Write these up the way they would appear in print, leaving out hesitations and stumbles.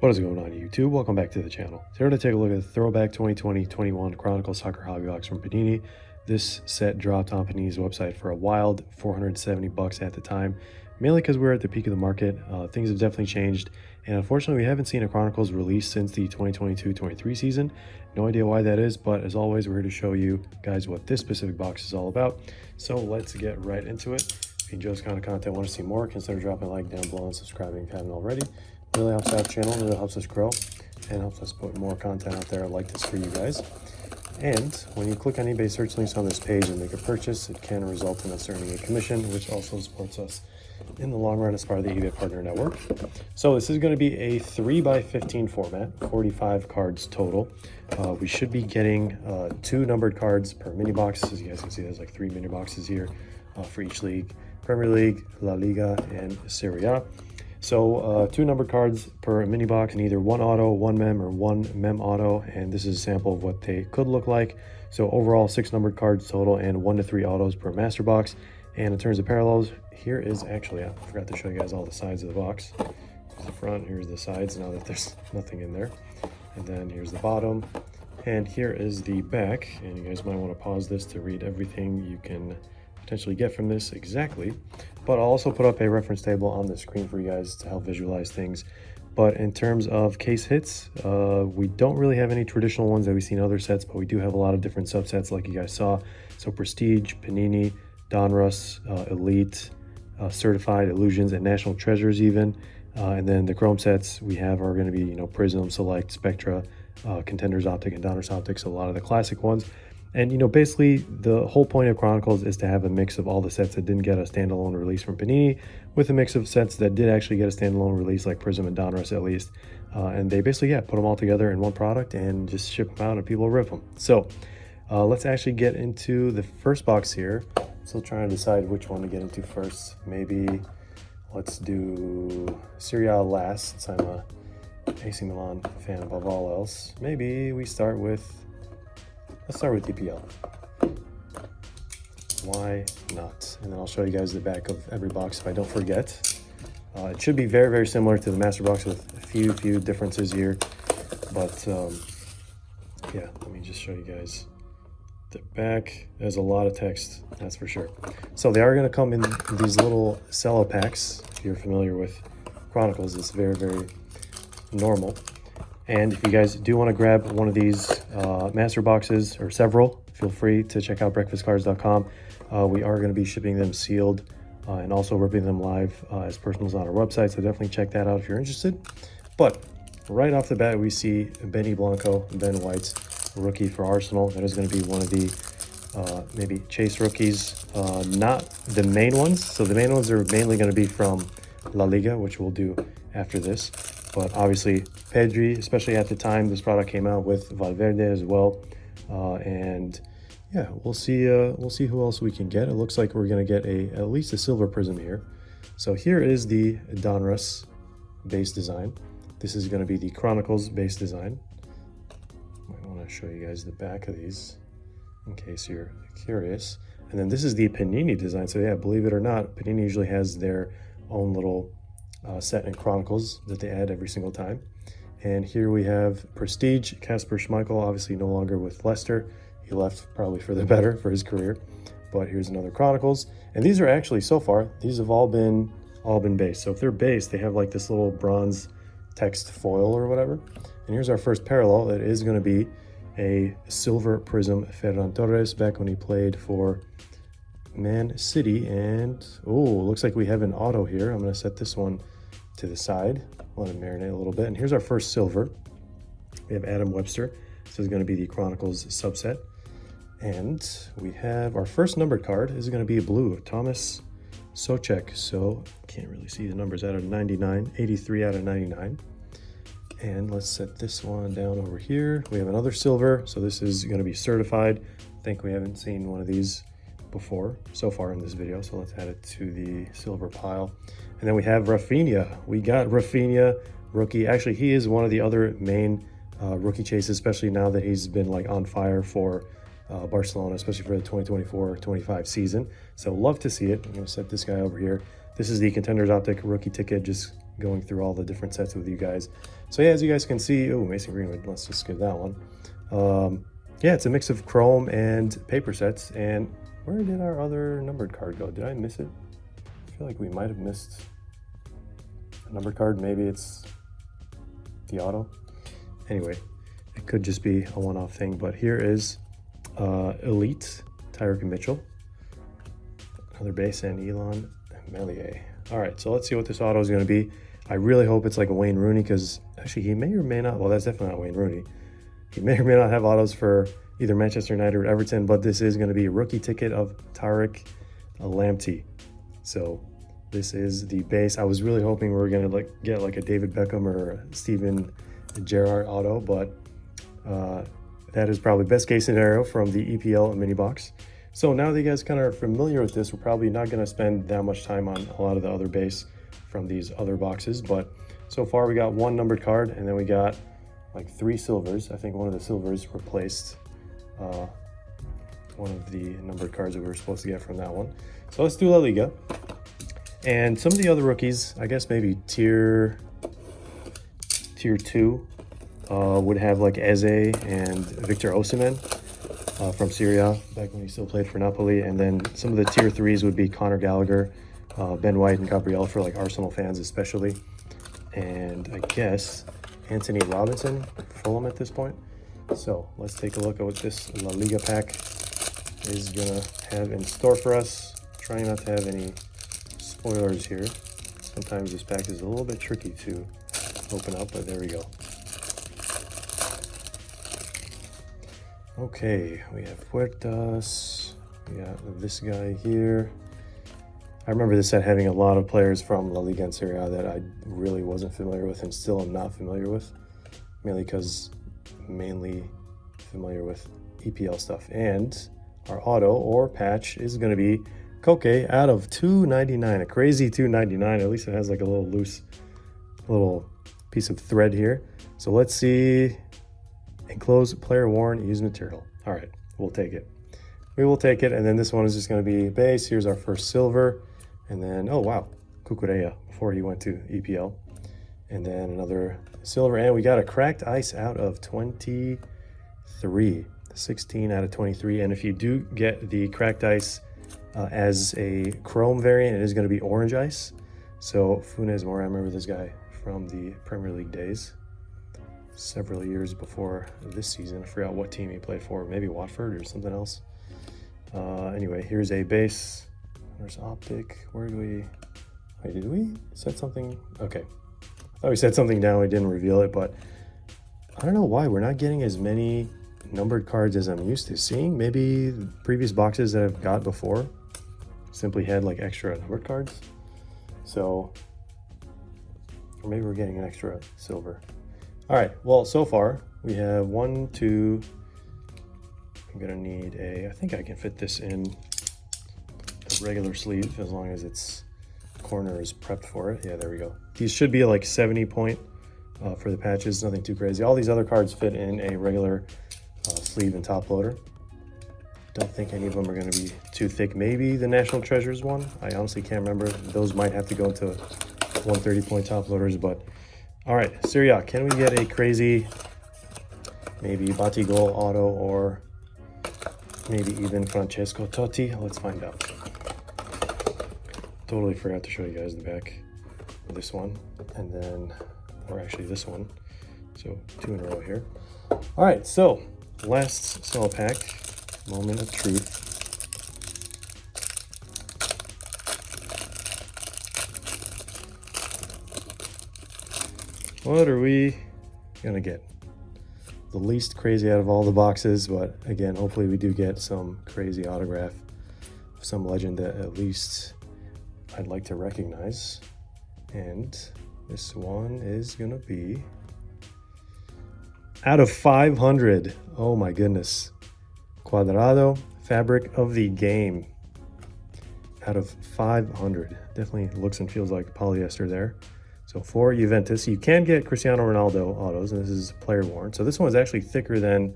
What is going on, YouTube? Welcome back to the channel. Here to take a look at the Throwback 2020-21 Chronicles Soccer Hobby Box from Panini. This set dropped on Panini's website for a wild $470 at the time, mainly because we're at the peak of the market. Things have definitely changed, and unfortunately we haven't seen a Chronicles release since the 2022-23 season. No idea why that is, but as always, we're here to show you guys what this specific box is all about. So let's get right into it. If you enjoy this kind of content, want to see more, consider dropping a like down below and subscribing if you haven't already. Really helps out the channel, really helps us grow, and helps us put more content out there like this for you guys. And when you click on eBay search links on this page and make a purchase, it can result in us earning a commission, which also supports us in the long run as part of the eBay Partner Network. So this is going to be a 3x15 format, 45 cards total. We should be getting 2 numbered cards per mini box. As you guys can see, there's like 3 mini boxes here for each league: Premier League, La Liga, and Serie A. So 2 numbered cards per mini box, and either 1 auto, 1 mem, or 1 mem auto, and this is a sample of what they could look like. So overall 6 numbered cards total and 1 to 3 autos per master box. And in terms of parallels, here is actually, I forgot to show you guys all the sides of the box. Here's the front, here's the sides, now that there's nothing in there. And then here's the bottom, and here is the back. And you guys might want to pause this to read everything you can potentially get from this exactly, but I'll also put up a reference table on the screen for you guys to help visualize things. But in terms of case hits, we don't really have any traditional ones that we see in other sets, but we do have a lot of different subsets like you guys saw. So Prestige, Panini, Donruss, Elite, Certified, Illusions, and National Treasures even. And then the Chrome sets we have are going to be, Prism, Select, Spectra, Contenders Optic, and Donruss Optics, a lot of the classic ones. And, basically the whole point of Chronicles is to have a mix of all the sets that didn't get a standalone release from Panini with a mix of sets that did actually get a standalone release, like Prism and Donruss at least. And they basically, put them all together in one product and just ship them out and people rip them. So let's actually get into the first box here. Still trying to decide which one to get into first. Maybe let's do Serie A last, since I'm a AC Milan fan above all else. Maybe we start with... Let's start with EPL. Why not? And then I'll show you guys the back of every box if I don't forget. It should be very, very similar to the master box with a few differences here. But yeah, let me just show you guys the back. There's a lot of text, that's for sure. So they are going to come in these little cello packs. If you're familiar with Chronicles, it's very, very normal. And if you guys do want to grab one of these master boxes, or several, feel free to check out breakfastcards.com. We are going to be shipping them sealed and also ripping them live as personals on our website, so definitely check that out if you're interested. But right off the bat, we see Benny Blanco, Ben White's rookie for Arsenal. That is going to be one of the maybe chase rookies, not the main ones. So the main ones are mainly going to be from La Liga, which we'll do after this. But obviously Pedri, especially at the time this product came out, with Valverde as well. And yeah, we'll see who else we can get. It looks like we're going to get at least a silver prism here. So here is the Donruss base design. This is going to be the Chronicles base design. I want to show you guys the back of these in case you're curious. And then this is the Panini design. So yeah, believe it or not, Panini usually has their own little set in Chronicles that they add every single time. And here we have Prestige, Kasper Schmeichel, obviously no longer with Leicester. He left probably for the better for his career. But here's another Chronicles. And these are actually, so far, these have all been base. So if they're base, they have like this little bronze text foil or whatever. And here's our first parallel. It is going to be a silver prism Ferran Torres back when he played for Man City. And oh, looks like we have an auto here. I'm going to set this one to the side, let it marinate a little bit. And here's our first silver. We have Adam Webster. This is going to be the Chronicles subset. And we have our first numbered card. This is going to be a blue of Thomas Soucek. So can't really see the numbers out of 99, 83 out of 99. And let's set this one down over here. We have another silver. So this is going to be certified. I think we haven't seen one of these before so far in this video, so let's add it to the silver pile. And then we have Rafinha. We got Rafinha, rookie. Actually, he is one of the other main rookie chases, especially now that he's been like on fire for Barcelona, especially for the 2024-25 season. So love to see it. I'm going to set this guy over here. This is the Contenders Optic rookie ticket, just going through all the different sets with you guys. So yeah, as you guys can see, oh, Mason Greenwood, let's just skip that one. Yeah, it's a mix of chrome and paper sets. And where did our other numbered card go? Did I miss it? I feel like we might have missed a numbered card. Maybe it's the auto. Anyway, it could just be a one-off thing, but here is Elite Tyreek Mitchell, another base, and Elon Melier. All right, so let's see what this auto is going to be. I really hope it's like a Wayne Rooney, because actually he may or may not, well, that's definitely not Wayne Rooney. He may or may not have autos for either Manchester United or Everton, but this is going to be a rookie ticket of Tariq Lamptey. So this is the base. I was really hoping we were going to get like a David Beckham or a Steven Gerrard auto, but that is probably best case scenario from the EPL mini box. So now that you guys kind of are familiar with this, we're probably not going to spend that much time on a lot of the other base from these other boxes. But so far we got one numbered card, and then we got like 3 silvers. I think one of the silvers replaced one of the numbered cards that we were supposed to get from that one. So let's do La Liga. And some of the other rookies, I guess maybe tier 2 would have like Eze and Victor Osimhen from Serie A, back when he still played for Napoli. And then some of the tier 3s would be Conor Gallagher, Ben White, and Gabriel for like Arsenal fans especially. And I guess Anthony Robinson, Fulham at this point. So let's take a look at what this La Liga pack is gonna have in store for us. Trying not to have any spoilers here. Sometimes this pack is a little bit tricky to open up, but there we go. Okay, we have Puertas. We got this guy here. I remember this set having a lot of players from La Liga and Serie A that I really wasn't familiar with and still am not familiar with, mainly familiar with EPL stuff. And our auto or patch is going to be Koke out of 299, a crazy 299. At least it has like a little loose little piece of thread here. So let's see. Enclosed player worn used material. All right, we'll take it. We will take it. And then this one is just going to be base. Here's our first silver. And then, oh wow, Cucurella before he went to EPL. And then another silver. And we got a cracked ice out of 23. 16 out of 23. And if you do get the cracked ice as a chrome variant, it is going to be orange ice. So Funes Mori, I remember this guy from the Premier League days, several years before this season. I forgot what team he played for, maybe Watford or something else. Anyway, here's a base. There's optic. Where do we, wait, did we set something? Okay, I thought we set something down. We didn't reveal it, but I don't know why we're not getting as many numbered cards as I'm used to seeing. Maybe the previous boxes that I've got before simply had like extra numbered cards. So, or maybe we're getting an extra silver. All right, well, so far we have 1, 2, I'm gonna need a, I think I can fit this in a regular sleeve as long as its corner is prepped for it. Yeah, there we go. These should be like 70 point for the patches, nothing too crazy. All these other cards fit in a regular sleeve and top loader. Don't think any of them are gonna be too thick. Maybe the National Treasures one, I honestly can't remember. Those might have to go into 130 point top loaders, but all right, Serie A, can we get a crazy, maybe Batigol auto or maybe even Francesco Totti? Let's find out. Totally forgot to show you guys the back of this one, and then, or actually this one. So 2 in a row here. All right, so last cell pack, moment of truth. What are we gonna get? The least crazy out of all the boxes, but again, hopefully we do get some crazy autograph, some legend that at least I'd like to recognize. And this one is gonna be out of 500. Oh my goodness. Cuadrado, fabric of the game. Out of 500. Definitely looks and feels like polyester there. So for Juventus, you can get Cristiano Ronaldo autos, and this is player worn. So this one is actually thicker than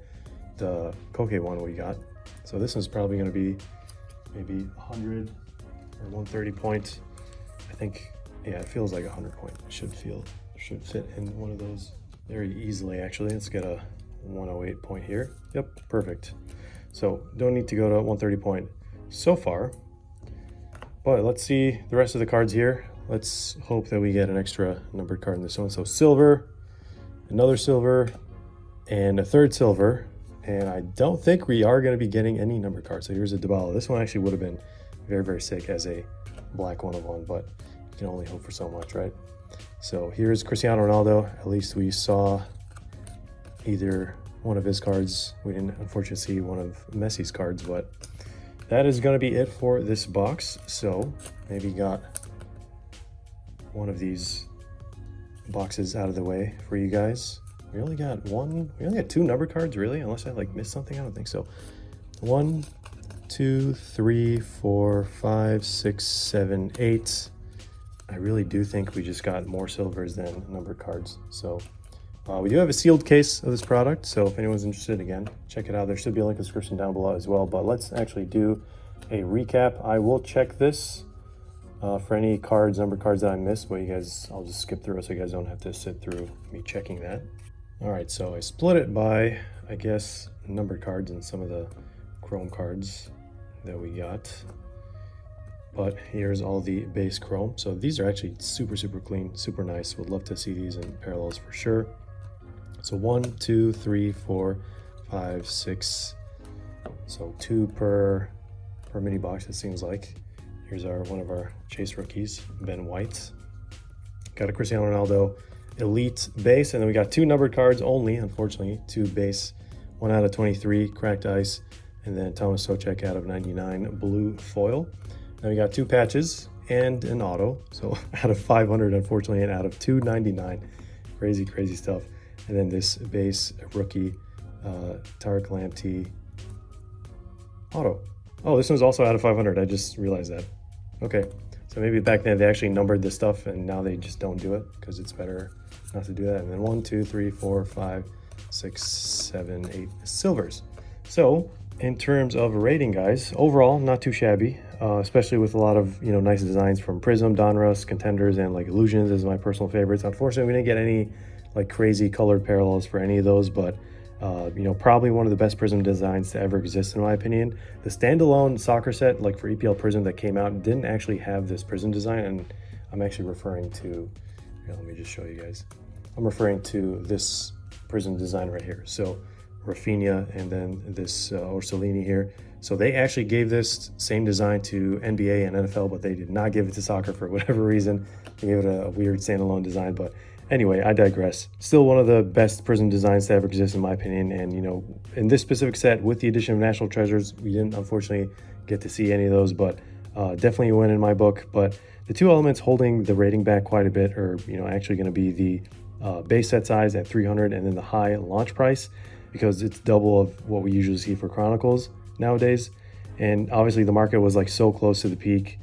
the Koke one we got. So this one's probably going to be maybe 100 or 130 point. I think Yeah, it feels like 100 point. Should fit in one of those very easily, actually. Let's get a 108 point here. Yep, perfect. So don't need to go to 130 point so far, but let's see the rest of the cards here. Let's hope that we get an extra numbered card in this one. So silver, another silver, and a third silver. And I don't think we are going to be getting any numbered cards. So here's a Dybala. This one actually would have been very, very sick as a black 1/1, but you can only hope for so much, right? So here's Cristiano Ronaldo. At least we saw either one of his cards. We didn't unfortunately see one of Messi's cards, but that is going to be it for this box. So maybe got one of these boxes out of the way for you guys. We only got two numbered cards, really, unless I like missed something. I don't think so. 1, 2, 3, 4, 5, 6, 7, 8. I really do think we just got more silvers than numbered cards. So we do have a sealed case of this product. So if anyone's interested, again, check it out. There should be a link in the description down below as well. But let's actually do a recap. I will check this for any cards, numbered cards that I missed, but you guys, I'll just skip through it so you guys don't have to sit through me checking that. All right, so I split it by, I guess, numbered cards and some of the chrome cards that we got. But here's all the base chrome. So these are actually super, super clean, super nice. Would love to see these in parallels for sure. So 1, 2, 3, 4, 5, 6. So 2 per mini box, it seems like. Here's one of our chase rookies, Ben White. Got a Cristiano Ronaldo Elite base, and then we got 2 numbered cards only, unfortunately. 2 base, 1 out of 23, cracked ice, and then Thomas Socek out of 99, blue foil. Then we got 2 patches and an auto. So out of 500, unfortunately, and out of 299. Crazy, crazy stuff. And then this base rookie, Tariq Lamptey auto. Oh, this one's also out of 500. I just realized that. Okay, so maybe back then they actually numbered this stuff and now they just don't do it because it's better not to do that. And then 1, 2, 3, 4, 5, 6, 7, 8 silvers. So in terms of rating, guys, overall not too shabby, especially with a lot of nice designs from Prism, Donruss, Contenders, and like Illusions is my personal favorites. Unfortunately, we didn't get any like crazy colored parallels for any of those, but probably one of the best Prism designs to ever exist in my opinion. The standalone soccer set, like for EPL Prism that came out, didn't actually have this Prism design, and I'm actually referring to, let me just show you guys. I'm referring to this Prism design right here. So Rafinha and then this Orsolini here. So they actually gave this same design to NBA and NFL, but they did not give it to soccer for whatever reason. They gave it a weird standalone design, but anyway, I digress. Still one of the best Prism designs to ever exist in my opinion. And in this specific set with the addition of National Treasures, we didn't unfortunately get to see any of those, but definitely a win in my book. But the 2 elements holding the rating back quite a bit are actually going to be the base set size at 300 and then the high launch price, because it's double of what we usually see for Chronicles nowadays. And obviously the market was like so close to the peak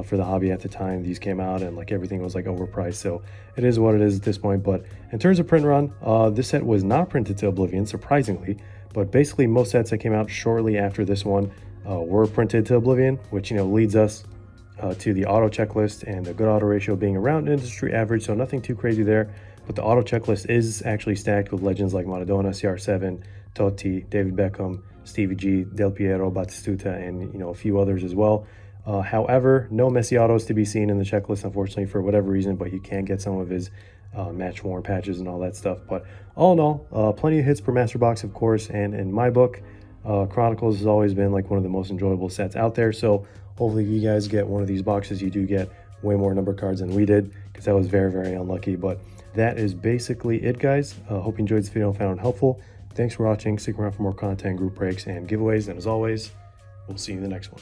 for the hobby at the time these came out, and like everything was like overpriced. So it is what it is at this point. But in terms of print run, this set was not printed to oblivion, surprisingly, but basically most sets that came out shortly after this one were printed to oblivion, which leads us to the auto checklist and the good auto ratio being around industry average, so nothing too crazy there. But the auto checklist is actually stacked with legends like Maradona, CR7, Totti, David Beckham, Stevie G, Del Piero, Batistuta, and a few others as well. However, no Messi autos to be seen in the checklist, unfortunately, for whatever reason, but you can get some of his match-worn patches and all that stuff. But all in all, plenty of hits per master box, of course, and in my book, Chronicles has always been like one of the most enjoyable sets out there. So hopefully you guys get one of these boxes. You do get way more number cards than we did, because that was very, very unlucky. But that is basically it, guys. Hope you enjoyed this video and found it helpful. Thanks for watching. Stick around for more content, group breaks, and giveaways. And as always, we'll see you in the next one.